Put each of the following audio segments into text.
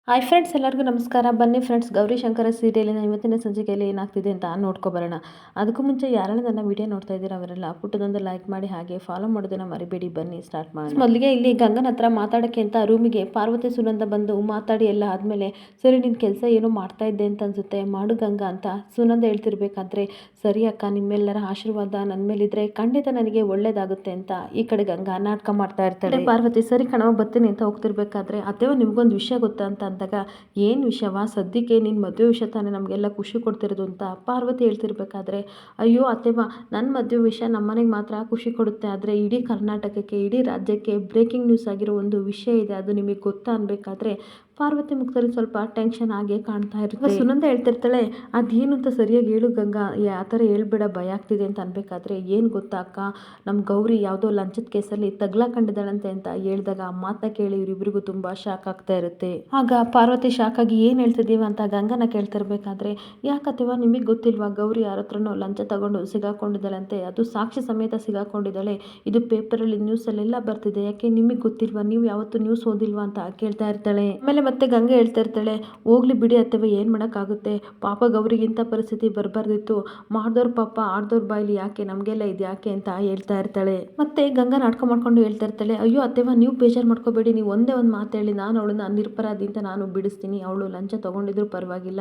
Hi friends, ಎಲ್ಲರಿಗೂ ನಮಸ್ಕಾರ. ಬನ್ನಿ ಫ್ರೆಂಡ್ಸ್, ಗೌರಿ ಶಂಕರ ಸೀರಿಯಲಿನ ಇವತ್ತಿನ ಸಂಚಿಕೆಯಲ್ಲಿ ಏನಾಗ್ತಿದೆ ಅಂತ ನೋಡ್ಕೊಬರೋಣ. ಅದಕ್ಕೂ ಮುಂಚೆ ಯಾರೆಲ್ಲ ನನ್ನ ವಿಡಿಯೋ ನೋಡ್ತಾ ಇದ್ದೀರಾ ಅವರೆಲ್ಲ ಪುಟ್ಟದೊಂದು ಲೈಕ್ ಮಾಡಿ ಹಾಗೆ ಫಾಲೋ ಮಾಡೋದನ್ನ ಮರಿಬೇಡಿ. ಬನ್ನಿ ಸ್ಟಾರ್ಟ್ ಮಾಡಿ. ಮೊದಲಿಗೆ ಇಲ್ಲಿ ಗಂಗನ ಹತ್ರ ಮಾತಾಡೋಕ್ಕೆ ಅಂತ ರೂಮಿಗೆ ಪಾರ್ವತಿ ಸುನಂದ ಬಂದು ಮಾತಾಡಿ ಎಲ್ಲ ಆದಮೇಲೆ, ಸರಿ ನಿನ್ನ ಕೆಲಸ ಏನೋ ಮಾಡ್ತಾ ಇದ್ದೆ ಅಂತ ಅನ್ಸುತ್ತೆ, ಮಾಡು ಗಂಗಾ ಅಂತ ಸುನಂದ ಹೇಳ್ತಿರ್ಬೇಕಾದ್ರೆ, ಸರಿ ಅಕ್ಕ, ನಿಮ್ಮೆಲ್ಲರ ಆಶೀರ್ವಾದ ನನ್ನ ಮೇಲಿದ್ರೆ ಖಂಡಿತ ನನಗೆ ಒಳ್ಳೇದಾಗುತ್ತೆ ಅಂತ ಈ ಕಡೆ ಗಂಗಾ ನಾಟಕ ಮಾಡ್ತಾ ಇರ್ತಾಳೆ. ಪಾರ್ವತಿ ಸರಿ ಕಣವ ಬರ್ತೀನಿ ಅಂತ ಹೋಗ್ತಿರ್ಬೇಕಾದ್ರೆ, ಅತ್ತೆವ ನಿಮ್ಗೊಂದು ವಿಷಯ ಗೊತ್ತಾ ಅಂತ ಅಂದಾಗ, ಏನು ವಿಷಯವಾ, ಸದ್ಯಕ್ಕೆ ನಿನ್ನ ಮದುವೆ ವಿಷಯ ತಾನೇ ನಮಗೆಲ್ಲ ಖುಷಿ ಕೊಡ್ತಿರೋದು ಅಂತ ಪಾರ್ವತಿ ಹೇಳ್ತಿರ್ಬೇಕಾದ್ರೆ, ಅಯ್ಯೋ ಅತ್ತೆವ, ನನ್ನ ಮದುವೆ ವಿಷಯ ನಮ್ಮನೆಗೆ ಮಾತ್ರ ಖುಷಿ ಕೊಡುತ್ತೆ, ಆದರೆ ಇಡೀ ಕರ್ನಾಟಕಕ್ಕೆ, ಇಡೀ ರಾಜ್ಯಕ್ಕೆ ಬ್ರೇಕಿಂಗ್ ನ್ಯೂಸ್ ಆಗಿರೋ ಒಂದು ವಿಷಯ ಇದೆ, ಅದು ನಿಮಗೆ ಗೊತ್ತಾ ಅನ್ಬೇಕಾದ್ರೆ ಪಾರ್ವತಿ ಮುಖದಲ್ಲಿ ಸ್ವಲ್ಪ ಟೆನ್ಷನ್ ಆಗೇ ಕಾಣ್ತಾ ಇರುತ್ತೆ. ಸುನಂದ ಹೇಳ್ತಿರ್ತಾಳೆ, ಅದೇನು ಅಂತ ಸರಿಯಾಗಿ ಹೇಳು ಗಂಗಾ, ಆ ಥರ ಹೇಳ್ಬೇಡ, ಭಯ ಆಗ್ತಿದೆ ಅಂತ ಅನ್ಬೇಕಾದ್ರೆ, ಏನು ಗೊತ್ತಾ ಅಕ್ಕ, ನಮ್ಮ ಗೌರಿ ಯಾವುದೋ ಲಂಚದ ಕೇಸಲ್ಲಿ ತಗ್ಲಾಕೊಂಡಿದ್ದಾಳಂತೆ ಅಂತ ಹೇಳಿದಾಗ ಆ ಮಾತನ್ನ ಕೇಳಿ ಇವರಿಬ್ಬರಿಗೂ ತುಂಬ ಶಾಕ್ ಆಗ್ತಾ ಇರುತ್ತೆ. ಆಗ ಪಾರ್ವತಿ ಶಾಕ್ ಆಗಿ ಏನು ಹೇಳ್ತಿದ್ದೀವ ಅಂತ ಗಂಗನ ಕೇಳ್ತಿರ್ಬೇಕಾದ್ರೆ, ಯಾಕತ್ತೆವ ನಿಮಗೆ ಗೊತ್ತಿಲ್ವಾ, ಗೌರಿ ಯಾರ ಹತ್ರನೋ ಲಂಚ ತಗೊಂಡು ಸಿಗಾಕೊಂಡಿದ್ದಾಳಂತೆ, ಅದು ಸಾಕ್ಷಿ ಸಮೇತ ಸಿಗಾಕೊಂಡಿದ್ದಾಳೆ, ಇದು ಪೇಪರಲ್ಲಿ ನ್ಯೂಸಲ್ಲೆಲ್ಲ ಬರ್ತಿದೆ, ಯಾಕೆ ನಿಮಗೆ ಗೊತ್ತಿಲ್ವಾ, ನೀವು ಯಾವತ್ತು ನ್ಯೂಸ್ ಓದಿಲ್ವಾ ಅಂತ ಕೇಳ್ತಾ ಇರ್ತಾಳೆ. ಆಮೇಲೆ ಮತ್ತೆ ಗಂಗೆ ಹೇಳ್ತಾ ಇರ್ತಾಳೆ, ಹೋಗ್ಲಿ ಬಿಡಿ ಅಥವಾ ಏನು ಮಾಡೋಕ್ಕಾಗುತ್ತೆ, ಪಾಪ ಗೌರಿಗಿಂತ ಪರಿಸ್ಥಿತಿ ಬರಬಾರ್ದಿತ್ತು, ಮಾಡ್ದವ್ರ ಪಾಪ ಆಡ್ದವ್ರ ಬಾಯ್ಲಿ ಯಾಕೆ, ನಮಗೆಲ್ಲ ಇದು ಯಾಕೆ ಅಂತ ಹೇಳ್ತಾ ಇರ್ತಾಳೆ. ಮತ್ತೆ ಗಂಗಾ ನಾಟಕ ಮಾಡ್ಕೊಂಡು ಹೇಳ್ತಾ ಇರ್ತಾಳೆ, ಅಯ್ಯೋ ಅತ್ತೆವ ನೀವು ಬೇಜಾರು ಮಾಡ್ಕೋಬೇಡಿ, ನೀವು ಒಂದೇ ಒಂದು ಮಾತು ಹೇಳಿ ನಾನು ಅವಳನ್ನ ನಿರಪರಾಧಿ ಅಂತ ನಾನು ಬಿಡಿಸ್ತೀನಿ, ಅವಳು ಲಂಚ ತಗೊಂಡಿದ್ರು ಪರವಾಗಿಲ್ಲ,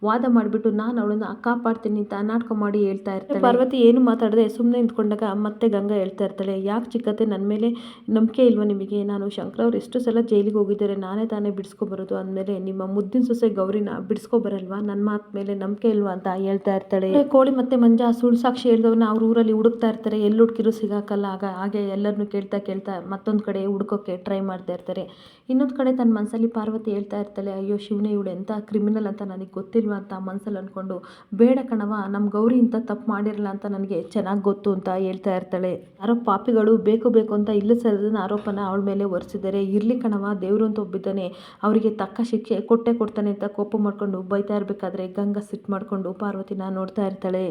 ವಾದ ಮಾಡಿಬಿಟ್ಟು ನಾನು ಅವಳನ್ನ ಕಾಪಾಡ್ತೀನಿ ಅಂತ ನಾಟಕ ಮಾಡಿ ಹೇಳ್ತಾ ಇರ್ತಾಳೆ. ಪಾರ್ವತಿ ಏನು ಮಾತಾಡದೆ ಸುಮ್ಮನೆ ನಿಂತ್ಕೊಂಡಾಗ ಮತ್ತೆ ಗಂಗಾ ಹೇಳ್ತಾ ಇರ್ತಾಳೆ, ಯಾಕೆ ಚಿಕ್ಕತ್ತೆ ನನ್ನ ಮೇಲೆ ನಂಬಿಕೆ ಇಲ್ವಾ ನಿಮಗೆ, ನಾನು ಶಂಕರ್ ಅವ್ರು ಎಷ್ಟು ಸಲ ಜೈಲಿಗೆ ಹೋಗಿದ್ದಾರೆ, ನಾನೇ ತಾನೇ ಬಿಡಿಸ್ಕೊಬರೋದು, ಅಂದಮೇಲೆ ನಿಮ್ಮ ಮುದ್ದಿನ ಸೊಸೆ ಗೌರಿನ ಬಿಡಿಸ್ಕೊಬರಲ್ವಾ, ನನ್ನ ಮಾತು ಮೇಲೆ ನಂಬಿಕೆ ಇಲ್ವಾ ಅಂತ ಹೇಳ್ತಾ ಇರ್ತಾಳೆ. ಕೋಳಿ ಮತ್ತೆ ಮಂಜ ಸುಳ್ಳು ಸಾಕ್ಷಿ ಹೇಳಿದವನ್ನ ಅವ್ರ ಊರಲ್ಲಿ ಹುಡುಕ್ತಾ ಇರ್ತಾರೆ, ಎಲ್ಲಿ ಹುಡುಕಿರು ಸಿಗಾಕಲ್ಲ, ಹಾಗೆ ಎಲ್ಲರನ್ನು ಕೇಳ್ತಾ ಮತ್ತೊಂದು ಕಡೆ ಹುಡುಕೋಕೆ ಟ್ರೈ ಮಾಡ್ತಾ ಇರ್ತಾರೆ. ಇನ್ನೊಂದು ಕಡೆ ತನ್ನ ಮನಸ್ಸಲ್ಲಿ ಪಾರ್ವತಿ ಹೇಳ್ತಾ ಇರ್ತಾಳೆ, ಅಯ್ಯೋ ಶಿವನೇ, ಇವಳು ಎಂಥ ಕ್ರಿಮಿನಲ್ ಅಂತ ನನಗೆ ಗೊತ್ತಿಲ್ವಾ ಅಂತ ಮನಸ್ಸಲ್ಲಿ ಅಂದ್ಕೊಂಡು, ಬೇಡ ಕಣವ, ನಮ್ಮ ಗೌರಿ ಇಂಥ ತಪ್ಪು ಮಾಡಿರಲ್ಲ ಅಂತ ನನಗೆ ಚೆನ್ನಾಗಿ ಗೊತ್ತು ಅಂತ ಹೇಳ್ತಾ ಇರ್ತಾಳೆ. ಯಾರೋ ಪಾಪಿಗಳು ಬೇಕು ಅಂತ ಇಲ್ಲ ಸರಿದ ಆರೋಪನ ಅವಳ ಮೇಲೆ ಹೊರಿಸಿದ್ದಾರೆ, ಇರ್ಲಿ ಕಣವ, ದೇವರು ಅಂತ ಒಬ್ಬಿದ್ದಾನೆ, ಅವರಿಗೆ ತಕ್ಕ ಶಿಕ್ಷೆ ಕೊಡ್ತಾನೆ ಅಂತ ಕೋಪ ಮಾಡ್ಕೊಂಡು ಬೈತಾ ಇರಬೇಕಾದ್ರೆ ಗಂಗಾ ಸಿಟ್ಟು ಮಾಡ್ಕೊಂಡು ಪಾರ್ವತಿನ ನೋಡ್ತಾ ಇರ್ತಾಳೆ.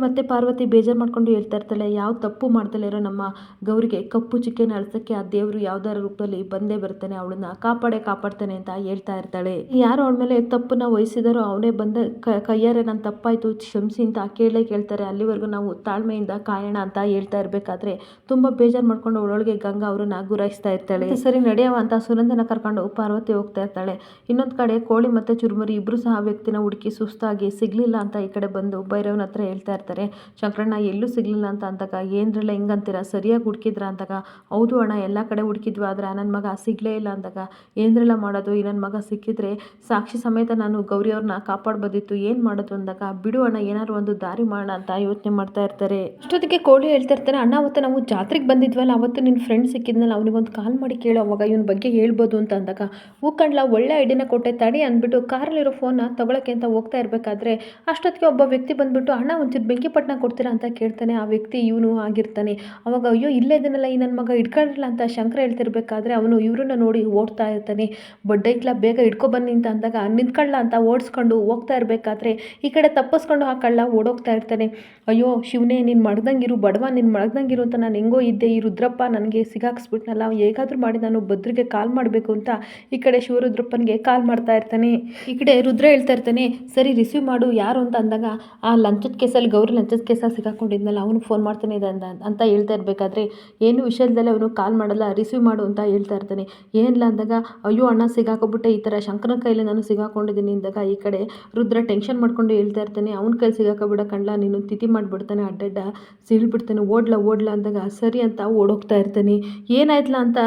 ಮತ್ತೆ ಪಾರ್ವತಿ ಬೇಜಾರು ಮಾಡ್ಕೊಂಡು ಹೇಳ್ತಾ ಇರ್ತಾಳೆ, ಯಾವ ತಪ್ಪು ಮಾಡ್ದಲೇ ಇರೋ ನಮ್ಮ ಗೌರಿಗೆ ಕಪ್ಪು ಚಿಕ್ಕೆನ ಅಳಿಸೋಕ್ಕೆ ಆ ದೇವರು ಯಾವ್ದಾರ ರೂಪದಲ್ಲಿ ಬಂದೇ ಬರ್ತಾನೆ, ಅವಳನ್ನ ಕಾಪಾಡ್ತಾನೆ ಅಂತ ಹೇಳ್ತಾ ಇರ್ತಾಳೆ. ಯಾರು ಅವಳ ಮೇಲೆ ತಪ್ಪನ್ನ ವಹಿಸಿದಾರೋ ಅವನೇ ಬಂದ ಕೈಯಾರೆ ನಾನು ತಪ್ಪಾಯ್ತು ಕ್ಷಮಿಸಿ ಅಂತ ಕೇಳ್ತಾರೆ, ಅಲ್ಲಿವರೆಗೂ ನಾವು ತಾಳ್ಮೆಯಿಂದ ಕಾಯೋಣ ಅಂತ ಹೇಳ್ತಾ ಇರಬೇಕಾದ್ರೆ ತುಂಬ ಬೇಜಾರು ಮಾಡ್ಕೊಂಡು ಅವಳೊಳಗೆ ಗಂಗಾ ಅವ್ರನ್ನ ಗುರಾಯಿಸ್ತಾ ಇರ್ತಾಳೆ. ಸರಿ ನಡೆಯವ ಅಂತ ಸುನಂದನ ಕರ್ಕೊಂಡು ಪಾರ್ವತಿ ಹೋಗ್ತಾ ಇರ್ತಾಳೆ. ಇನ್ನೊಂದು ಕಡೆ ಕೋಳಿ ಮತ್ತೆ ಚುರುಮುರಿ ಇಬ್ರು ಸಹ ವ್ಯಕ್ತಿನ ಹುಡುಕಿ ಸುಸ್ತಾಗಿ ಸಿಗ್ಲಿಲ್ಲ ಅಂತ ಈ ಕಡೆ ಬಂದು ಭೈರವನ ಹತ್ರ ಹೇಳ್ತಾ ಇರ್ತಾರೆ. ಶಂಕರಣ್ಣ ಎಲ್ಲೂ ಸಿಗ್ಲಿಲ್ಲ ಅಂತ ಅಂದಾಗ, ಏನ್ರಲ್ಲ ಹಿಂಗಂತೀರ, ಸರಿಯಾಗಿ ಹುಡುಕಿದ್ರ ಅಂದಾಗ, ಹೌದು ಅಣ್ಣ ಎಲ್ಲ ಕಡೆ ಹುಡುಕಿದ್ವಿ, ಆದ್ರೆ ನನ್ನ ಮಗ ಸಿಗ್ಲೇ ಇಲ್ಲ ಅಂದಾಗ, ಏನ್ರಲ್ಲ ಮಾಡೋದು, ಈ ನನ್ನ ಮಗ ಸಿಕ್ಕಿದ್ರೆ ಸಾಕ್ಷಿ ಸಮೇತ ನಾನು ಗೌರಿ ಅವ್ರನ್ನ ಕಾಪಾಡ್ಬೋದಿತ್ತು, ಏನು ಮಾಡೋದು ಅಂದಾಗ, ಬಿಡು ಅಣ್ಣ, ಏನಾದ್ರು ಒಂದು ದಾರಿ ಮಾಡೋಣ ಅಂತ ಯೋಚನೆ ಮಾಡ್ತಾ ಇರ್ತಾರೆ. ಅಷ್ಟೊತ್ತಿಗೆ ಕೋಳಿ ಹೇಳ್ತಾ ಇರ್ತಾನೆ, ಅಣ್ಣ ಅವತ್ತು ನಾವು ಜಾತ್ರೆಗೆ ಬಂದಿದ್ವಲ್ಲ, ಅವತ್ತು ನಿನ್ನ ಫ್ರೆಂಡ್ ಸಿಕ್ಕಿದ್ನಲ್ಲ, ಅವನಿಗೊಂದು ಕಾಲ್ ಮಾಡಿ ಕೇಳೋ, ಅವಾಗ ಇವನ ಬಗ್ಗೆ ಹೇಳ್ಬೋದು ಅಂತ ಅಂದಾಗ, ಹೂಕಂಡ್ಲ ಒಳ್ಳೆ ಐಡಿಯಾನ ಕೊಟ್ಟೆ ತಡಿ ಅಂದ್ಬಿಟ್ಟು ಕಾರಲ್ಲಿರೋ ಫೋನ್ನ ತಗೊಳಕ್ಕೆ ಅಂತ ಹೋಗ್ತಾ ಇರಬೇಕಾದ್ರೆ ಅಷ್ಟೊತ್ತಿಗೆ ಒಬ್ಬ ವ್ಯಕ್ತಿ ಬಂದ್ಬಿಟ್ಟು, ಅಣ್ಣ ಒಂಚೂರು ಬೆಂಕಿಪಟ್ಟಣ ಕೊಡ್ತೀರಾ ಅಂತ ಕೇಳ್ತಾನೆ. ಆ ವ್ಯಕ್ತಿ ಇವನು ಆಗಿರ್ತಾನೆ. ಅವಾಗ ಅಯ್ಯೋ ಇಲ್ಲೇ ಇದನ್ನೆಲ್ಲ ಈ ನನ್ನ ಮಗ ಇಟ್ಕೊಂಡಿರಲ್ಲ ಅಂತ ಶಂಕರ ಹೇಳ್ತಿರ್ಬೇಕಾದ್ರೆ ಅವನು ಇವ್ರನ್ನ ನೋಡಿ ಓಡ್ತಾ ಇರ್ತಾನೆ. ಬಡ್ಡೈಕ್ಲ ಬೇಗ ಇಟ್ಕೊಬನ್ನಿ ಅಂತ ಅಂದಾಗ ನಿಂತ್ಕೊಳ್ಳ ಅಂತ ಓಡಿಸ್ಕೊಂಡು ಹೋಗ್ತಾ ಇರಬೇಕಾದ್ರೆ ಈ ಕಡೆ ತಪ್ಪಿಸ್ಕೊಂಡು ಆ ಕಳ್ಳ ಓಡೋಗ್ತಾ ಇರ್ತಾನೆ. ಅಯ್ಯೋ ಶಿವನೇ, ನೀನು ಮಡ್ದಂಗಿರು ಬಡವ, ನೀನು ಮಡ್ದಂಗಿರು ಅಂತ ನಾನು ಹೆಂಗೋ ಇದ್ದೆ, ಈ ರುದ್ರಪ್ಪ ನನಗೆ ಸಿಗಾಕ್ಸ್ಬಿಟ್ನಲ್ಲ, ಹೇಗಾದರೂ ಮಾಡಿ ನಾನು ಭದ್ರಿಗೆ ಕಾಲ್ ಮಾಡಬೇಕು ಅಂತ ಈ ಕಡೆ ಶಿವರುದ್ರಪ್ಪನಿಗೆ ಕಾಲ್ ಮಾಡ್ತಾ ಇರ್ತಾನೆ. ಈ ಕಡೆ ರುದ್ರ ಹೇಳ್ತಾ ಇರ್ತಾನೆ, ಸರಿ ರಿಸೀವ್ ಮಾಡು ಯಾರು ಅಂತ ಅಂದಾಗ, ಆ ಲಂಚದ ಕೇಸಲ್ಲಿ ಗೌರಿ ಲಂಚದ ಕೇಸಲ್ಲಿ ಸಿಗಾಕೊಂಡಿದ್ನಲ್ಲ ಅವನು ಫೋನ್ ಮಾಡ್ತಾನೆ ಇದೆ ಅಂತ ಹೇಳ್ತಾ ಇರಬೇಕಾದ್ರೆ, ಏನು ವಿಷಯದಲ್ಲೇ ಅವನು ಕಾಲ್ ಮಾಡಲ್ಲ, ರಿಸೀವ್ ಮಾಡು ಅಂತ ಹೇಳ್ತಾ ಇರ್ತಾನೆ. ಏನಿಲ್ಲ ಅಂದಾಗ, ಅಯ್ಯೋ ಅಣ್ಣ ಸಿಗಾಕೊಬಿಟ್ಟೆ, ಈ ಥರ ಶಂಕರನ ಕೈಲಿ ನಾನು ಸಿಗಾಕೊಂಡಿದ್ದೀನಿ ಅಂದಾಗ ಈ ಕಡೆ ರುದ್ರ ಟೆನ್ಷನ್ ಮಾಡ್ಕೊಂಡು ಹೇಳ್ತಾ ಇರ್ತಾನೆ, ಅವ್ನ ಕೈ ಸಿಗಾಕೊಬಿಡ ಕಂಡ್ಲ, ನೀನು ತಿಥಿ ಮಾಡಿಬಿಡ್ತಾನೆ, ಅಡ್ಡಡ್ಡ ಸೀಳ್ಬಿಡ್ತಾನೆ, ಓಡ್ಲ ಅಂದಾಗ ಸರಿ ಅಂತ ಓಡೋಗ್ತಾ ಇರ್ತಾನೆ. ಏನಾಯ್ತಲ್ಲ ಅಂತ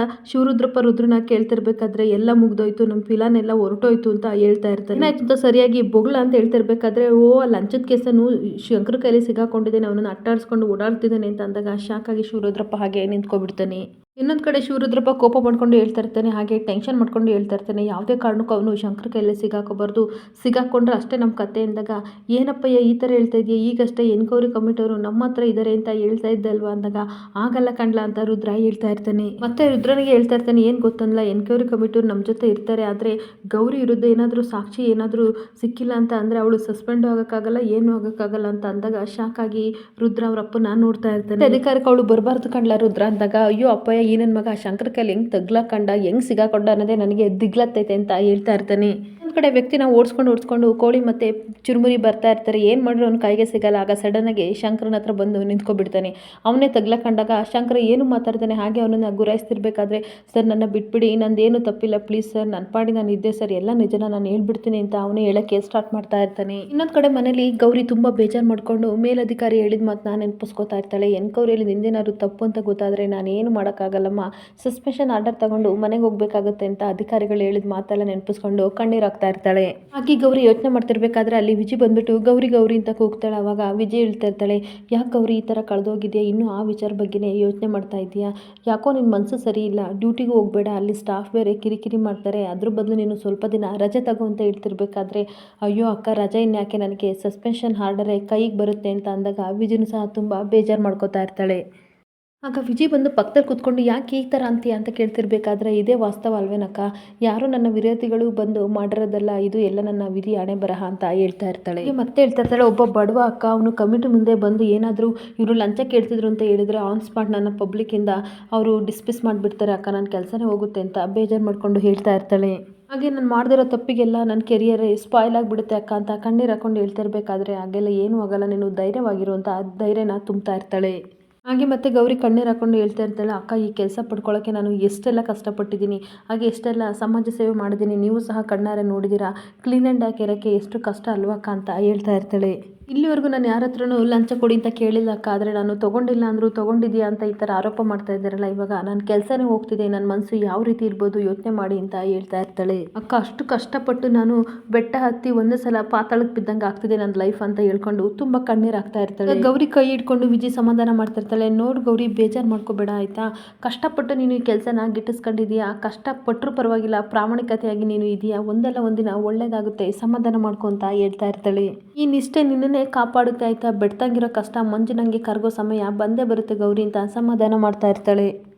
ರುದ್ರನ ಕೇಳ್ತಿರ್ಬೇಕಾದ್ರೆ, ಎಲ್ಲ ಮುಗ್ದೋಯ್ತು, ನಮ್ಮ ಫಿಲಾನ್ ಎಲ್ಲ ಹೊರಟೋಯ್ತು ಅಂತ ಹೇಳ್ತಾ ಇರ್ತಾನೆ. ಏನಾಯ್ತು ಅಂತ ಸರಿಯಾಗಿ ಬೊಗ್ಲ ಅಂತ ಹೇಳ್ತಿರ್ಬೇಕಾದ್ರೆ, ಓ ಲಂಚದ ಕೇಸನ್ನು ಶಂಕರ ಕೈಲಿ ಸಿಗಾಕೊಂಡಿದ್ದೇನೆ, ಅವನನ್ನು ಅಟ್ಟಾಡಿಸ್ಕೊಂಡು ಓಡಾಡ್ತಿದ್ದಾನೆ ಅಂತ ಅಂದಾಗ ಶಾಕ್ ಆಗಿ ಶಿವರುದ್ರಪ್ಪ ಹಾಗೆ ನಿಂತ್ಕೊಬಿಡ್ತಾನೆ. ಇನ್ನೊಂದು ಕಡೆ ಶಿವರುದ್ರಪ್ಪ ಕೋಪ ಮಾಡ್ಕೊಂಡು ಹೇಳ್ತಾ ಇರ್ತಾನೆ, ಹಾಗೆ ಟೆನ್ಷನ್ ಮಾಡ್ಕೊಂಡು ಹೇಳ್ತಾ ಇರ್ತಾನೆ, ಯಾವುದೇ ಕಾರಣಕ್ಕೂ ಅವನು ಶಂಕರ ಕೈಯಲ್ಲಿ ಸಿಗಾಕೋಬಾರ್ದು, ಸಿಗಾಕೊಂಡ್ರೆ ಅಷ್ಟೇ ನಮ್ಮ ಕತೆ ಅಂದಾಗ, ಏನಪ್ಪಯ್ಯ ಈ ಥರ ಹೇಳ್ತಾ ಇದೆಯಾ, ಈಗಷ್ಟೇ ಎನ್ಕ್ವೈರಿ ಕಮಿಟಿಯವರು ನಮ್ಮ ಹತ್ರ ಇದ್ದಾರೆ ಅಂತ ಹೇಳ್ತಾ ಇದ್ದಲ್ವಾ ಅಂದಾಗ, ಆಗಲ್ಲ ಕಂಡ್ಲ ಅಂತ ರುದ್ರ ಹೇಳ್ತಾ ಇರ್ತಾನೆ. ಮತ್ತೆ ರುದ್ರನಿಗೆ ಹೇಳ್ತಾ ಇರ್ತಾನೆ, ಏನು ಗೊತ್ತಂದ್ಲ, ಎನ್ಕ್ವೈರಿ ಕಮಿಟಿಯವರು ನಮ್ಮ ಜೊತೆ ಇರ್ತಾರೆ, ಆದರೆ ಗೌರಿ ವಿರುದ್ಧ ಏನಾದರೂ ಸಾಕ್ಷಿ ಏನಾದರೂ ಸಿಕ್ಕಿಲ್ಲ ಅಂತ ಅಂದರೆ ಅವಳು ಸಸ್ಪೆಂಡು ಆಗೋಕ್ಕಾಗಲ್ಲ, ಏನು ಆಗೋಕ್ಕಾಗಲ್ಲ ಅಂತ ಅಂದಾಗ ಶಾಕ್ ಆಗಿ ರುದ್ರ ಅವ್ರ ಅಪ್ಪನ ನೋಡ್ತಾ ಇರ್ತಾನೆ. ಅಧಿಕಾರಕ್ಕೆ ಅವಳು ಬರಬಾರ್ದು ಕಂಡ್ಲ ರುದ್ರ ಅಂದಾಗ, ಅಯ್ಯೋ ಅಪ್ಪಯ್ಯ ಈ ನನ್ನ ಮಗ ಶಂಕರ ಕೈಲಿ ಹೆಂಗೆ ತಗ್ಲಾಕಂಡ ಹೆಂಗೆ ಸಿಗಾಕೊಂಡ ಅನ್ನೋದೇ ನನಗೆ ದಿಗ್ಲತ್ತೈತೆ ಅಂತ ಹೇಳ್ತಾ ಇರ್ತಾನೆ. ಒಂದು ಕಡೆ ವ್ಯಕ್ತಿನ ಓಡಿಸ್ಕೊಂಡು ಕೋಳಿ ಮತ್ತು ಚುರುಮುರಿ ಬರ್ತಾ ಇರ್ತಾರೆ. ಏನು ಮಾಡಿದ್ರು ಅವ್ನ ಕೈಗೆ ಸಿಗಲ್ಲ. ಆಗ ಸಡನ್ನಾಗಿ ಶಂಕರನ ಹತ್ರ ಬಂದು ನಿಂತ್ಕೊಬಿಡ್ತಾನೆ. ಅವನೇ ತಗ್ಲಾಕಂಡಾಗ ಶಂಕರ ಏನು ಮಾತಾಡ್ತಾನೆ. ಹಾಗೆ ಅವನನ್ನು ಗುರಾಯಿಸ್ತಿರ್ಬೇಕಾದ್ರೆ, ಸರ್ ನನ್ನ ಬಿಟ್ಬಿಡಿ, ನಂದೇನು ತಪ್ಪಿಲ್ಲ, ಪ್ಲೀಸ್ ಸರ್, ನನ್ನ ಪಾಡಿ ನಾನು ಇದ್ದೆ ಸರ್, ಎಲ್ಲ ನಿಜನ ನಾನು ಹೇಳ್ಬಿಡ್ತೀನಿ ಅಂತ ಅವನೇ ಹೇಳೋಕ್ಕೆ ಸ್ಟಾರ್ಟ್ ಮಾಡ್ತಾ ಇರ್ತಾನೆ. ಇನ್ನೊಂದು ಕಡೆ ಮನೇಲಿ ಗೌರಿ ತುಂಬ ಬೇಜಾರು ಮಾಡಿಕೊಂಡು ಮೇಲಧಿಕಾರಿ ಹೇಳಿದ ಮಾತನ್ನ ನೆನಪಿಸ್ಕೋತಾ ಇರ್ತಾಳೆ. ಎನ್ಕೌರಿಯಲ್ಲಿ ನಿಂದೇನಾದ್ರು ತಪ್ಪು ಅಂತ ಗೊತ್ತಾದರೆ ನಾನೇನು ಮಾಡೋಕ್ಕಾಗಲ್ಲಮ್ಮ, ಸಸ್ಪೆನ್ಷನ್ ಆರ್ಡರ್ ತಗೊಂಡು ಮನೆಗೆ ಹೋಗ್ಬೇಕಾಗುತ್ತೆ ಅಂತ ಅಧಿಕಾರಿಗಳು ಹೇಳಿದ ಮಾತೆಲ್ಲ ನೆನಪಿಸ್ಕೊಂಡು ಕಣ್ಣೀರಾಗ್ತಾ ಇರ್ತಾಳೆ. ಹಾಗೆ ಗೌರಿ ಯೋಚನೆ ಮಾಡ್ತಿರ್ಬೇಕಾದ್ರೆ ಅಲ್ಲಿ ವಿಜಿ ಬಂದ್ಬಿಟ್ಟು ಗೌರಿ ಗೌರಿ ಅಂತ ಕೂಗ್ತಾಳೆ. ಅವಾಗ ವಿಜಯ್ ಹೇಳ್ತಾ ಇರ್ತಾಳೆ, ಯಾಕೆ ಗೌರಿ ಈ ಥರ ಕಳೆದೋಗಿದೆಯಾ, ಇನ್ನೂ ಆ ವಿಚಾರ ಬಗ್ಗೆನೇ ಯೋಚನೆ ಮಾಡ್ತಾ ಇದೆಯಾ, ಯಾಕೋ ನಿನ್ನ ಮನಸ್ಸು ಸರಿ ಇಲ್ಲ, ಡ್ಯೂಟಿಗೂ ಹೋಗಬೇಡ, ಅಲ್ಲಿ ಸ್ಟಾಫ್ ಬೇರೆ ಕಿರಿಕಿರಿ ಮಾಡ್ತಾರೆ, ಅದ್ರ ಬದಲು ನೀನು ಸ್ವಲ್ಪ ದಿನ ರಜೆ ತಗೋ ಅಂತ ಹೇಳ್ತಿರ್ಬೇಕಾದ್ರೆ, ಅಯ್ಯೋ ಅಕ್ಕ ರಜೆ ಇನ್ಯಾಕೆ, ನನಗೆ ಸಸ್ಪೆನ್ಷನ್ ಆರ್ಡರೇ ಕೈಗೆ ಬರುತ್ತೆ ಅಂತ ಅಂದಾಗ ವಿಜಿನೂ ಸಹ ತುಂಬ ಬೇಜಾರು ಮಾಡ್ಕೋತಾ ಇರ್ತಾಳೆ. ಆಗ ವಿಜಯ್ ಬಂದು ಪಕ್ಕದಲ್ಲಿ ಕೂತ್ಕೊಂಡು ಯಾಕೆ ಈ ಥರ ಅಂತೀಯ ಅಂತ ಕೇಳ್ತಿರ್ಬೇಕಾದ್ರೆ, ಇದೇ ವಾಸ್ತವ ಅಲ್ವೇನಕ್ಕ, ಯಾರು ನನ್ನ ವಿರೋಧಿಗಳು ಬಂದು ಮಾಡಿರೋದಲ್ಲ, ಇದು ಎಲ್ಲ ನನ್ನ ವಿಧಿ ಹಣೆ ಬರಹ ಅಂತ ಹೇಳ್ತಾ ಇರ್ತಾಳೆ. ಮತ್ತೆ ಹೇಳ್ತಾ ಇರ್ತಾಳೆ, ಒಬ್ಬ ಬಡವ ಅಕ್ಕ, ಅವನು ಕಮಿಟಿ ಮುಂದೆ ಬಂದು ಏನಾದರೂ ಇವರು ಲಂಚ ಕೇಳ್ತಿದ್ರು ಅಂತ ಹೇಳಿದ್ರೆ ಆನ್ ಸ್ಪಾಟ್ ನನ್ನ ಪಬ್ಲಿಕ್ಕಿಂದ ಅವರು ಡಿಸ್ಮಿಸ್ ಮಾಡಿಬಿಡ್ತಾರೆ ಅಕ್ಕ, ನನ್ನ ಕೆಲಸನೇ ಹೋಗುತ್ತೆ ಅಂತ ಬೇಜಾರು ಮಾಡಿಕೊಂಡು ಹೇಳ್ತಾ ಇರ್ತಾಳೆ. ಹಾಗೆ ನಾನು ಮಾಡ್ದಿರೋ ತಪ್ಪಿಗೆಲ್ಲ ನನ್ನ ಕೆರಿಯರೇ ಸ್ಪಾಯ್ಲ್ ಆಗಿಬಿಡುತ್ತೆ ಅಕ್ಕ ಅಂತ ಕಣ್ಣೀರು ಹಾಕೊಂಡು ಹೇಳ್ತಾ ಇರಬೇಕಾದ್ರೆ, ಹಾಗೆಲ್ಲ ಏನೂ ಆಗಲ್ಲ, ನೀನು ಧೈರ್ಯವಾಗಿರು ಅಂತ ಧೈರ್ಯನ ತುಂಬ್ತಾ ಇರ್ತಾಳೆ. ಹಾಗೆ ಮತ್ತೆ ಗೌರಿ ಕಣ್ಣೀರು ಹಾಕೊಂಡು ಹೇಳ್ತಾ ಇರ್ತಾಳೆ, ಅಕ್ಕ ಈ ಕೆಲಸ ಪಡ್ಕೊಳ್ಳೋಕ್ಕೆ ನಾನು ಎಷ್ಟೆಲ್ಲ ಕಷ್ಟಪಟ್ಟಿದ್ದೀನಿ, ಹಾಗೆ ಎಷ್ಟೆಲ್ಲ ಸಮಾಜ ಸೇವೆ ಮಾಡಿದ್ದೀನಿ, ನೀವು ಸಹ ಕಣ್ಣಾರೆ ನೋಡಿದ್ದೀರಾ, ಕ್ಲೀನ್ ಆ್ಯಂಡ್ ಹಾಕಿರೋಕ್ಕೆ ಎಷ್ಟು ಕಷ್ಟ ಅಲ್ವಕ್ಕ ಅಂತ ಹೇಳ್ತಾ ಇರ್ತಾಳೆ. ಇಲ್ಲಿವರೆಗೂ ನಾನು ಯಾರ ಹತ್ರನೂ ಲಂಚ ಕೊಡಿ ಅಂತ ಕೇಳಿಲ್ಲ ಅಕ್ಕ, ಆದರೆ ನಾನು ತೊಗೊಂಡಿಲ್ಲ ಅಂದರೂ ತೊಗೊಂಡಿದ್ದೀಯಾ ಅಂತ ಈ ಥರ ಆರೋಪ ಮಾಡ್ತಾ ಇದ್ದಾರಲ್ಲ, ಇವಾಗ ನನ್ನ ಕೆಲಸನೇ ಹೋಗ್ತಿದೆ, ನನ್ನ ಮನಸ್ಸು ಯಾವ ರೀತಿ ಇರ್ಬೋದು ಯೋಚನೆ ಮಾಡಿ ಅಂತ ಹೇಳ್ತಾ ಇರ್ತಾಳೆ. ಅಕ್ಕ ಅಷ್ಟು ಕಷ್ಟಪಟ್ಟು ನಾನು ಬೆಟ್ಟ ಹತ್ತಿ ಒಂದೇ ಸಲ ಪಾತಾಳಕ್ಕೆ ಬಿದ್ದಂಗೆ ಆಗ್ತಿದೆ ನನ್ನ ಲೈಫ್ ಅಂತ ಹೇಳ್ಕೊಂಡು ತುಂಬ ಕಣ್ಣೀರು ಆಗ್ತಾ ಇರ್ತಾಳೆ. ಗೌರಿ ಕೈ ಹಿಡ್ಕೊಂಡು ವಿಜಯ್ ಸಮಾಧಾನ ಮಾಡ್ತಾ ಇರ್ತಾಳೆ, ನೋಡು ಗೌರಿ ಬೇಜಾರು ಮಾಡ್ಕೋಬೇಡ ಆಯಿತಾ, ಕಷ್ಟಪಟ್ಟು ನೀನು ಈ ಕೆಲಸನ ಗಿಟ್ಟಿಸ್ಕೊಂಡಿದೀಯಾ, ಕಷ್ಟಪಟ್ಟರು ಪರವಾಗಿಲ್ಲ, ಪ್ರಾಮಾಣಿಕತೆಯಾಗಿ ನೀನು ಇದೆಯಾ, ಒಂದಲ್ಲ ಒಂದಿನ ಒಳ್ಳೇದಾಗುತ್ತೆ, ಸಮಾಧಾನ ಮಾಡ್ಕೊ ಅಂತ ಹೇಳ್ತಾ ಇರ್ತಾಳೆ. ಈ ನಿಷ್ಠೆ ನಿನ್ನನ್ನೇ ಕಾಪಾಡುತ್ತೆ ಆಯಿತಾ, ಬೆಡ್ತಂಗಿರೋ ಕಷ್ಟ ಮಂಜಿನಂಗೆ ಕರಗೋ ಸಮಯ ಬಂದೇ ಬರುತ್ತೆ ಗೌರಿ ಅಂತ ಸಮಾಧಾನ ಮಾಡ್ತಾ ಇರ್ತಾಳೆ.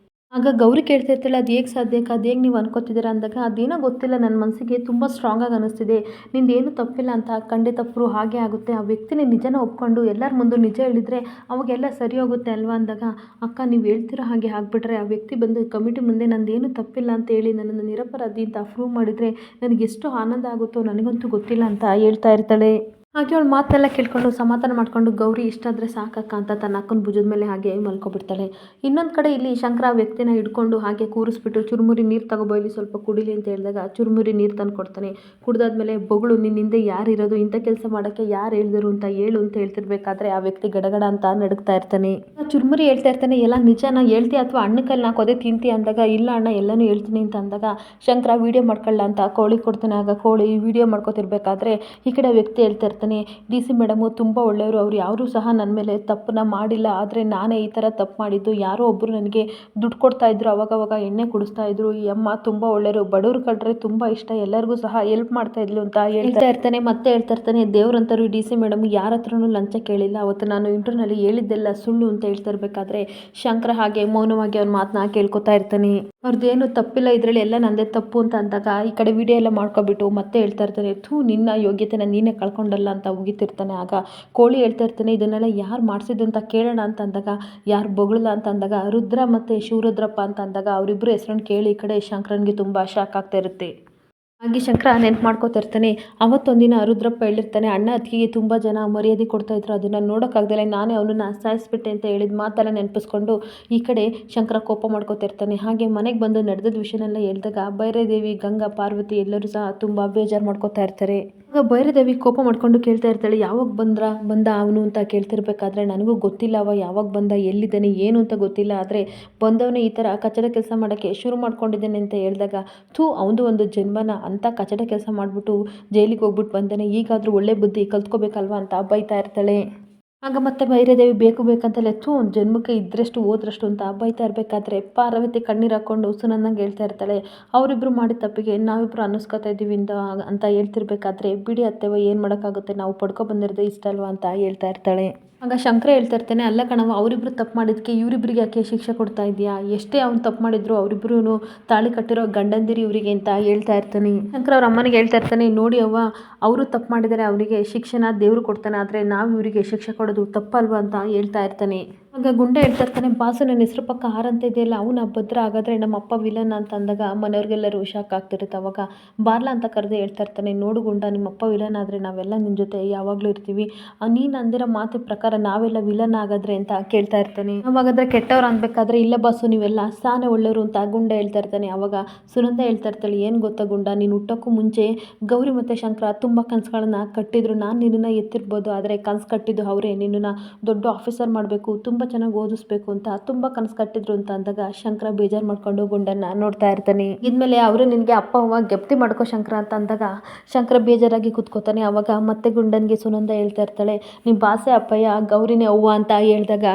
ಆಗ ಗೌರಿ ಕೇಳ್ತಾ ಇರ್ತಾಳೆ, ಅದು ಹೇಗೆ ಸಾಧ್ಯಕ್ಕೆ, ಅದು ಹೇಗೆ ನೀವು ಅನ್ಕೋತಿದ್ದೀರಾ ಅಂದಾಗ, ಅದೇನೋ ಗೊತ್ತಿಲ್ಲ, ನನ್ನ ಮನಸ್ಸಿಗೆ ತುಂಬ ಸ್ಟ್ರಾಂಗಾಗಿ ಅನ್ನಿಸ್ತಿದೆ, ನಿಂದೇನು ತಪ್ಪಿಲ್ಲ ಅಂತ, ಖಂಡಿತ ಪ್ರೂವ್ ಹಾಗೆ ಆಗುತ್ತೆ, ಆ ವ್ಯಕ್ತಿನೇ ನಿಜನ ಒಪ್ಕೊಂಡು ಎಲ್ಲರ ಮುಂದೆ ನಿಜ ಹೇಳಿದರೆ ಅವಾಗೆಲ್ಲ ಸರಿ ಹೋಗುತ್ತೆ ಅಲ್ವಾ ಅಂದಾಗ, ಅಕ್ಕ ನೀವು ಹೇಳ್ತಿರೋ ಹಾಗೆ ಆಗಿಬಿಟ್ರೆ ಆ ವ್ಯಕ್ತಿ ಬಂದು ಕಮಿಟಿ ಮುಂದೆ ನಂದೇನು ತಪ್ಪಿಲ್ಲ ಅಂತ ಹೇಳಿ ನನ್ನನ್ನು ನಿರಪರಾಧಿ ಅಂತ ಪ್ರೂವ್ ಮಾಡಿದರೆ ನನಗೆ ಎಷ್ಟು ಆನಂದ ಆಗುತ್ತೋ ನನಗಂತೂ ಗೊತ್ತಿಲ್ಲ ಅಂತ ಹೇಳ್ತಾ ಇರ್ತಾಳೆ. ಹಾಗೆ ಅವಳು ಮಾತನ್ನೆಲ್ಲ ಕೇಳ್ಕೊಂಡು ಸಮಾಧಾನ ಮಾಡಿಕೊಂಡು ಗೌರಿ ಇಷ್ಟಾದರೆ ಸಾಕಕ್ಕ ಅಂತ ತನ್ನ ಅಕ್ಕನ ಭುಜದ ಮೇಲೆ ಹಾಗೆ ಮಲ್ಕೊಬಿಡ್ತಾಳೆ. ಇನ್ನೊಂದು ಕಡೆ ಇಲ್ಲಿ ಶಂಕರ ಆ ವ್ಯಕ್ತಿನ ಹಿಡ್ಕೊಂಡು ಹಾಗೆ ಕೂರಿಸ್ಬಿಟ್ಟು ಚುರುಮುರಿ ನೀರು ತಗೋಬೋ ಇಲ್ಲಿ ಸ್ವಲ್ಪ ಕುಡಿಲಿ ಅಂತ ಹೇಳಿದಾಗ ಚುರುಮುರಿ ನೀರು ತಂದು ಕೊಡ್ತಾನೆ. ಕುಡ್ದಾದ್ಮೇಲೆ ಬೊಗಳು ನಿನ್ನ ಹಿಂದೆ ಯಾರು ಇರೋದು, ಇಂಥ ಕೆಲಸ ಮಾಡೋಕ್ಕೆ ಯಾರು ಹೇಳಿದ್ರು ಅಂತ ಹೇಳು ಅಂತ ಹೇಳ್ತಿರ್ಬೇಕಾದ್ರೆ ಆ ವ್ಯಕ್ತಿ ಗಡಗಡ ಅಂತ ನಡುಗ್ತಾ ಇರ್ತಾನೆ. ಚುರುಮುರಿ ಹೇಳ್ತಾ ಇರ್ತಾನೆ, ಎಲ್ಲ ನಿಜನ ಹೇಳ್ತೀಯ ಅಥವಾ ಅಣ್ಣ ಕೈಲಿ ನಾ ಕೊದೆ ತಿಂತಿ ಅಂದಾಗ, ಇಲ್ಲ ಅಣ್ಣ ಎಲ್ಲನೂ ಹೇಳ್ತೀನಿ ಅಂತ ಅಂದಾಗ ಶಂಕರ ವೀಡಿಯೋ ಮಾಡ್ಕೊಳ್ಳ ಅಂತ ಕೋಳಿ ಕೊಡ್ತಾನೆ. ಆಗ ಕೋಳಿ ವೀಡಿಯೋ ಮಾಡ್ಕೊತಿರ್ಬೇಕಾದ್ರೆ ಈ ಕಡೆ ವ್ಯಕ್ತಿ ಹೇಳ್ತಾ ಇರ್ತಾನೆ, ಡಿ ಸಿ ಮೇಡಮು ತುಂಬ ಒಳ್ಳೆಯವರು, ಅವ್ರು ಯಾರೂ ಸಹ ನನ್ನ ಮೇಲೆ ತಪ್ಪನ್ನ ಮಾಡಿಲ್ಲ, ಆದರೆ ನಾನೇ ಈ ಥರ ತಪ್ಪು ಮಾಡಿದ್ದು, ಯಾರೋ ಒಬ್ಬರು ನನಗೆ ದುಡ್ಡು ಕೊಡ್ತಾ ಇದ್ರು, ಅವಾಗವಾಗ ಎಣ್ಣೆ ಕುಡಿಸ್ತಾ ಇದ್ರು, ಈ ಅಮ್ಮ ತುಂಬ ಒಳ್ಳೆಯವರು, ಬಡವ್ರು ಕಂಡ್ರೆ ತುಂಬ ಇಷ್ಟ, ಎಲ್ಲರಿಗೂ ಸಹ ಹೆಲ್ಪ್ ಮಾಡ್ತಾ ಇದ್ಲು ಅಂತ ಹೇಳ್ತಾ ಇರ್ತಾನೆ. ಮತ್ತೆ ಹೇಳ್ತಾ ಇರ್ತಾನೆ, ದೇವ್ರಂತರು ಡಿ ಸಿ ಮೇಡಮ್ ಯಾರ ಹತ್ರನೂ ಲಂಚ ಕೇಳಿಲ್ಲ, ಅವತ್ತು ನಾನು ಇಂಟರ್ವ್ಯೂನಲ್ಲಿ ಹೇಳಿದ್ದೆಲ್ಲ ಸುಳ್ಳು ಅಂತ ಹೇಳ್ತಾ ಇರಬೇಕಾದ್ರೆ ಶಂಕರ ಹಾಗೆ ಮೌನವಾಗಿ ಅವ್ನ ಮಾತನ್ನ ಕೇಳ್ಕೊತಾ ಇರ್ತಾನೆ. ಅವ್ರದ್ದೇನು ತಪ್ಪಿಲ್ಲ, ಇದರಲ್ಲಿ ಎಲ್ಲ ನಂದೇ ತಪ್ಪು ಅಂತ ಅಂದಾಗ ಈ ಕಡೆ ವಿಡಿಯೋ ಎಲ್ಲ ಮಾಡ್ಕೊಬಿಟ್ಟು ಮತ್ತೆ ಹೇಳ್ತಾ ಇರ್ತಾನೆ, ನಿನ್ನ ಯೋಗ್ಯತೆನ ನೀನೇ ಕಳ್ಕೊಂಡಲ್ಲ ಅಂತ ಉಗಿತಿರ್ತಾನೆ. ಆಗ ಕೋಳಿ ಹೇಳ್ತಾ ಇರ್ತಾನೆ, ಇದನ್ನೆಲ್ಲ ಯಾರು ಮಾಡಿಸಿದ್ದು ಅಂತ ಕೇಳೋಣ ಅಂತ ಅಂದಾಗ, ಯಾರು ಬೊಗಳಲ್ಲ ಅಂತ ಅಂದಾಗ ರುದ್ರ ಮತ್ತು ಶಿವರುದ್ರಪ್ಪ ಅಂತ ಅಂದಾಗ ಅವರಿಬ್ಬರು ಹೆಸರನ್ನು ಕೇಳಿ ಈ ಕಡೆ ಶಂಕರನ್ಗೆ ತುಂಬ ಶಾಕ್ ಆಗ್ತಾ ಇರುತ್ತೆ. ಹಾಗೆ ಶಂಕರ ನೆನ್ಪು ಮಾಡ್ಕೋತಾ ಇರ್ತಾನೆ, ಅವತ್ತೊಂದಿನ ರುದ್ರಪ್ಪ ಹೇಳಿರ್ತಾನೆ, ಅಣ್ಣ ಅತ್ತಿಗೆಗೆ ತುಂಬ ಜನ ಮರ್ಯಾದೆ ಕೊಡ್ತಾಯಿದ್ರು, ಅದನ್ನು ನೋಡೋಕ್ಕಾಗ್ದಲೆ ನಾನೇ ಅವನನ್ನು ಸಾಯಿಸ್ಬಿಟ್ಟೆ ಅಂತ ಹೇಳಿದ ಮಾತೆಲ್ಲ ನೆನಪಿಸ್ಕೊಂಡು ಈ ಕಡೆ ಶಂಕರ ಕೋಪ ಮಾಡ್ಕೋತಾ ಇರ್ತಾನೆ. ಹಾಗೆ ಮನೆಗೆ ಬಂದು ನಡೆದ ವಿಷಯನೆಲ್ಲ ಹೇಳಿದಾಗ ಭೈರದೇವಿ, ಗಂಗಾ, ಪಾರ್ವತಿ ಎಲ್ಲರೂ ಸಹ ತುಂಬ ಬೇಜಾರು ಮಾಡ್ಕೋತಾ ಇರ್ತಾರೆ. ಆಗ ಭೈರದೇವಿ ಕೋಪ ಮಾಡ್ಕೊಂಡು ಕೇಳ್ತಾ ಇರ್ತಾಳೆ, ಯಾವಾಗ ಬಂದ ಅವನು ಅಂತ ಕೇಳ್ತಿರ್ಬೇಕಾದ್ರೆ, ನನಗೂ ಗೊತ್ತಿಲ್ಲ ಅವ ಯಾವಾಗ ಬಂದ, ಎಲ್ಲಿದ್ದಾನೆ ಏನು ಅಂತ ಗೊತ್ತಿಲ್ಲ, ಆದರೆ ಬಂದವನೇ ಈ ಥರ ಕಚಡ ಕೆಲಸ ಮಾಡೋಕ್ಕೆ ಶುರು ಮಾಡ್ಕೊಂಡಿದ್ದಾನೆ ಅಂತ ಹೇಳಿದಾಗ, ಅವನದು ಒಂದು ಜನ್ಮನ ಅಂತ ಕಚಡ ಕೆಲಸ ಮಾಡಿಬಿಟ್ಟು ಜೈಲಿಗೆ ಹೋಗ್ಬಿಟ್ಟು ಬಂದಾನೆ, ಈಗಾದರೂ ಒಳ್ಳೆ ಬುದ್ಧಿ ಕಲ್ತ್ಕೋಬೇಕಲ್ವ ಅಂತ ಬೈತಾ ಇರ್ತಾಳೆ. ಆಗ ಮತ್ತೆ ಭೈರದೇವಿ ಬೇಕಂತಲೇ ಒಂದು ಜನ್ಮಕ್ಕೆ ಇದ್ರಷ್ಟು ಹೋದ್ರಷ್ಟು ಅಂತ ಬೈತಾ ಇರಬೇಕಾದ್ರೆ ಪಾರ್ವತಿ ಕಣ್ಣೀರು ಹಾಕ್ಕೊಂಡು ಸುನಂದಂಗೆ ಹೇಳ್ತಾ ಇರ್ತಾಳೆ, ಅವರಿಬ್ಬರು ಮಾಡಿದ ತಪ್ಪಿಗೆ ನಾವಿಬ್ಬರು ಅನ್ನಿಸ್ಕೊತಾ ಇದ್ದೀವಿ ಅಂತ ಹೇಳ್ತಿರ್ಬೇಕಾದ್ರೆ, ಬಿಡಿ ಅತ್ತೆವ ಏನು ಮಾಡೋಕ್ಕಾಗುತ್ತೆ, ನಾವು ಪಡ್ಕೊ ಬಂದಿರೋದು ಇಷ್ಟ ಅಲ್ವಾ ಅಂತ ಹೇಳ್ತಾ ಇರ್ತಾಳೆ. ಆಗ ಶಂಕರ ಹೇಳ್ತಾ ಇರ್ತಾನೆ, ಅಲ್ಲ ಕಣವ, ಅವರಿಬ್ರು ತಪ್ಪು ಮಾಡಿದ್ದಕ್ಕೆ ಇವರಿಬ್ರಿಗೆ ಯಾಕೆ ಶಿಕ್ಷೆ ಕೊಡ್ತಾ ಇದೆಯಾ, ಎಷ್ಟೇ ಅವ್ನು ತಪ್ಪು ಮಾಡಿದ್ರು ಅವರಿಬ್ರು ತಾಳಿ ಕಟ್ಟಿರೋ ಗಂಡಂದಿರಿ ಇವರಿಗೆ ಅಂತ ಹೇಳ್ತಾ ಇರ್ತಾನೆ. ಶಂಕರ ಅವ್ರ ಅಮ್ಮನಿಗೆ ಹೇಳ್ತಾ ಇರ್ತಾನೆ, ನೋಡಿ ಅವ್ವ, ಅವರು ತಪ್ಪು ಮಾಡಿದರೆ ಅವರಿಗೆ ಶಿಕ್ಷೆನ ದೇವರು ಕೊಡ್ತಾನೆ, ಆದರೆ ನಾವು ಇವರಿಗೆ ಶಿಕ್ಷೆ ಕೊಡೋದು ತಪ್ಪಲ್ವಾ ಅಂತ ಹೇಳ್ತಾ ಇರ್ತಾನೆ. ಆಗ ಗುಂಡ ಹೇಳ್ತಾ ಇರ್ತಾನೆ, ಬಾಸು ನನ್ನ ಹೆಸರು ಪಕ್ಕ ಆರ್ ಅಂತ ಇದೆಯಲ್ಲ, ಅವನ ಭದ್ರ ಹಾಗಾದರೆ ನಮ್ಮಪ್ಪ ವಿಲನ್ ಅಂತ ಅಂದಾಗ ಮನೆಯವ್ರಿಗೆಲ್ಲರೂ ಶಾಕ್ ಆಗ್ತಿರುತ್ತೆ. ಅವಾಗ ಬಾರ್ಲಾ ಅಂತ ಕರೆದು ಹೇಳ್ತಾ ಇರ್ತಾನೆ, ನೋಡು ಗುಂಡ, ನಿಮ್ಮಪ್ಪ ವಿಲನ್ ಆದರೆ ನಾವೆಲ್ಲ ನಿನ್ನ ಜೊತೆ ಯಾವಾಗಲೂ ಇರ್ತೀವಿ, ನೀನು ಅಂದಿರೋ ಮಾತು ಪ್ರಕಾರ ನಾವೆಲ್ಲ ವಿಲನ್ ಆಗಾದ್ರೆ ಅಂತ ಕೇಳ್ತಾ ಇರ್ತಾನೆ. ಅವಾಗಾದ್ರೆ ಕೆಟ್ಟವ್ರು ಅನ್ಬೇಕಾದ್ರೆ ಇಲ್ಲ ಬಾಸು ನೀವೆಲ್ಲ ಸಾನೆ ಒಳ್ಳೆಯವರು ಅಂತ ಗುಂಡ ಹೇಳ್ತಾ ಇರ್ತಾನೆ. ಅವಾಗ ಸುನಂದ ಹೇಳ್ತಾ ಇರ್ತಾಳೆ, ಏನು ಗೊತ್ತಾ ಗುಂಡ, ನೀನು ಹುಟ್ಟೋಕ್ಕೂ ಮುಂಚೆ ಗೌರಿ ಮತ್ತು ಶಂಕರ ತುಂಬ ಕನಸುಗಳನ್ನ ಕಟ್ಟಿದ್ರು. ನಾನು ನಿನ್ನನ್ನು ಎತ್ತಿರ್ಬೋದು, ಆದರೆ ಕನಸು ಕಟ್ಟಿದ್ದು ಅವರೇ, ನಿನ್ನನ್ನು ದೊಡ್ಡ ಆಫೀಸರ್ ಮಾಡಬೇಕು, ತುಂಬ ಚೆನ್ನಾಗಿ ಓದಿಸ್ಬೇಕು ಅಂತ ತುಂಬ ಕನಸು ಕಟ್ಟಿದ್ರು ಅಂತ ಅಂದಾಗ ಶಂಕರ ಬೇಜಾರು ಮಾಡ್ಕೊಂಡು ಗುಂಡನ್ನ ನೋಡ್ತಾ ಇರ್ತಾನೆ. ಇದ್ಮೇಲೆ ಅವರು ನಿನಗೆ ಅಪ್ಪ ಅವ್ವ ಗೆಪ್ತಿ ಮಾಡ್ಕೋ ಶಂಕರ ಅಂತ ಅಂದಾಗ ಶಂಕರ ಬೇಜಾರಾಗಿ ಕೂತ್ಕೋತಾನೆ. ಅವಾಗ ಮತ್ತೆ ಗುಂಡನ್ಗೆ ಸುನಂದ ಹೇಳ್ತಾ ಇರ್ತಾಳೆ, ನಿಮ್ಮ ಬಾಸೆ ಅಪ್ಪಯ್ಯ, ಗೌರಿನೇ ಅವ್ವ ಅಂತ ಹೇಳಿದಾಗ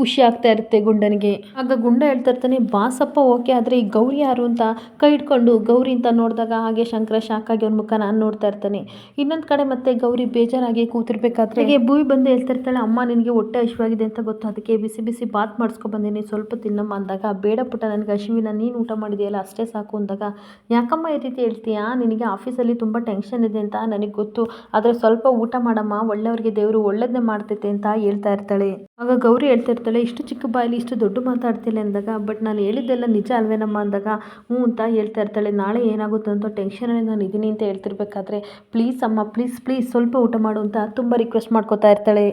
ಖುಷಿ ಆಗ್ತಾ ಇರುತ್ತೆ ಗುಂಡನಿಗೆ. ಆಗ ಗುಂಡ ಹೇಳ್ತಾ ಇರ್ತಾನೆ, ಬಾಸಪ್ಪ ಓಕೆ, ಆದರೆ ಈ ಗೌರಿ ಯಾರು ಅಂತ ಕೈ ಇಟ್ಕೊಂಡು ಗೌರಿ ಅಂತ ನೋಡಿದಾಗ ಹಾಗೆ ಶಂಕರ ಶಾಕ್ ಆಗಿ ಅವ್ನ ಮುಖ ನಾನು ನೋಡ್ತಾ ಇರ್ತಾನೆ. ಇನ್ನೊಂದು ಕಡೆ ಮತ್ತೆ ಗೌರಿ ಬೇಜಾರಾಗಿ ಕೂತಿರ್ಬೇಕಾದ್ರೆ ಭೂಮಿ ಬಂದು ಹೇಳ್ತಾ ಇರ್ತಾಳೆ, ಅಮ್ಮ ನಿನಗೆ ಹೊಟ್ಟೆ ಹಸಿವಾಗಿದೆ ಅಂತ ಗೊತ್ತು, ಅದಕ್ಕೆ ಬಿಸಿ ಬಿಸಿ ಬಾತ್ ಮಾಡಿಸ್ಕೊ ಬಂದೀನಿ, ಸ್ವಲ್ಪ ತಿನ್ನಮ್ಮ ಅಂದಾಗ, ಬೇಡ ಪುಟ್ಟ ನನಗೆ ಹಸಿವಿನ, ನೀನು ಊಟ ಮಾಡಿದೆಯಲ್ಲ ಅಷ್ಟೇ ಸಾಕು ಅಂದಾಗ, ಯಾಕಮ್ಮ ಈ ರೀತಿ ಹೇಳ್ತೀಯಾ, ನಿನಗೆ ಆಫೀಸಲ್ಲಿ ತುಂಬ ಟೆನ್ಷನ್ ಇದೆ ಅಂತ ನನಗೆ ಗೊತ್ತು, ಆದರೆ ಸ್ವಲ್ಪ ಊಟ ಮಾಡಮ್ಮ, ಒಳ್ಳೆಯವ್ರಿಗೆ ದೇವರು ಒಳ್ಳೇದನ್ನೇ ಮಾಡ್ತೈತೆ ಅಂತ ಹೇಳ್ತಾ ಇರ್ತಾಳೆ. ಆಗ ಗೌರಿ ಹೇಳ್ತಾ ಇರ್ತಾಳೆ, ಇಷ್ಟು ಚಿಕ್ಕ ಬಾಯಲ್ಲಿ ಇಷ್ಟು ದೊಡ್ಡ ಮಾತಾಡ್ತಿಲ್ಲ ಅಂದಾಗ, ಬಟ್ ನಾನು ಹೇಳಿದ್ದೆಲ್ಲ ನಿಜ ಅಲ್ವೇನಮ್ಮ ಅಂದಾಗ ಹ್ಞೂ ಅಂತ ಹೇಳ್ತಾ ಇರ್ತಾಳೆ. ನಾಳೆ ಏನಾಗುತ್ತೆ ಅಂತ ಟೆನ್ಷನಲ್ಲಿ ನಾನು ಇದ್ದೀನಿ ಅಂತ ಹೇಳ್ತಿರ್ಬೇಕಾದ್ರೆ, ಪ್ಲೀಸ್ ಅಮ್ಮ ಪ್ಲೀಸ್ ಪ್ಲೀಸ್ ಸ್ವಲ್ಪ ಊಟ ಮಾಡು ಅಂತ ತುಂಬ ರಿಕ್ವೆಸ್ಟ್ ಮಾಡ್ಕೋತಾ ಇರ್ತಾಳೆ.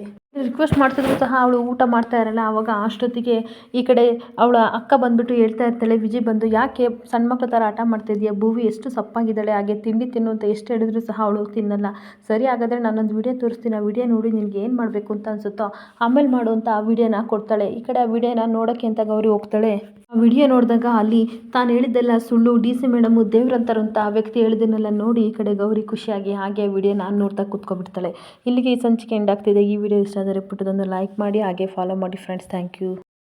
ರಿಕ್ವೆಸ್ಟ್ ಮಾಡ್ತಿದ್ರು ಸಹ ಅವಳು ಊಟ ಮಾಡ್ತಾ ಇರಲ್ಲ. ಆವಾಗ ಅಷ್ಟೊತ್ತಿಗೆ ಈ ಕಡೆ ಅವಳ ಅಕ್ಕ ಬಂದ್ಬಿಟ್ಟು ಹೇಳ್ತಾ ಇರ್ತಾಳೆ, ವಿಜಯ್ ಬಂದು, ಯಾಕೆ ಸಣ್ಣ ಮಕ್ಳ ಥರ ಆಟ ಮಾಡ್ತಿದ್ಯಾ, ಭೂವಿ ಎಷ್ಟು ಸಪ್ಪಾಗಿದ್ದಾಳೆ, ಹಾಗೆ ತಿಂಡಿ ತಿನ್ನು ಅಂತ ಎಷ್ಟು ಹೇಳಿದ್ರು ಸಹ ಅವಳು ತಿನ್ನಲ್ಲ. ಸರಿ ಹಾಗಾದರೆ ನಾನೊಂದು ವಿಡಿಯೋ ತೋರಿಸ್ತೀನಿ, ಆ ವಿಡಿಯೋ ನೋಡಿ ನಿನ್ಗೆ ಏನು ಮಾಡಬೇಕು ಅಂತ ಅನ್ಸುತ್ತೋ ಆಮೇಲೆ ಮಾಡು ಅಂತ ಆ ವಿಡಿಯೋನ ಕೊಡ್ತಾಳೆ. ಈ ಕಡೆ ಆ ವಿಡಿಯೋನ ನೋಡೋಕ್ಕೆ ಅಂತ ಗೌರಿ ಹೋಗ್ತಾಳೆ. ಆ ವಿಡಿಯೋ ನೋಡಿದಾಗ ಅಲ್ಲಿ ತಾನು ಹೇಳಿದ್ದೆಲ್ಲ ಸುಳ್ಳು, ಡಿ ಸಿ ಮೇಡಮು ದೇವ್ರಂತಾರಂತ ಆ ವ್ಯಕ್ತಿ ಹೇಳಿದ್ದನ್ನೆಲ್ಲ ನೋಡಿ ಈ ಕಡೆ ಗೌರಿ ಖುಷಿಯಾಗಿ ಹಾಗೆ ವಿಡಿಯೋ ನಾನು ನೋಡ್ತಾ ಕೂತ್ಕೊಬಿಡ್ತಾಳೆ. ಇಲ್ಲಿಗೆ ಈ ಸಂಚಿಕೆ ಎಂಡ್ ಆಗ್ತಿದೆ. ಈ ವಿಡಿಯೋ ಇಷ್ಟ ಆದರೆ ಪುಟ್ಟದೊಂದು ಲೈಕ್ ಮಾಡಿ ಹಾಗೆ ಫಾಲೋ ಮಾಡಿ ಫ್ರೆಂಡ್ಸ್. Thank you.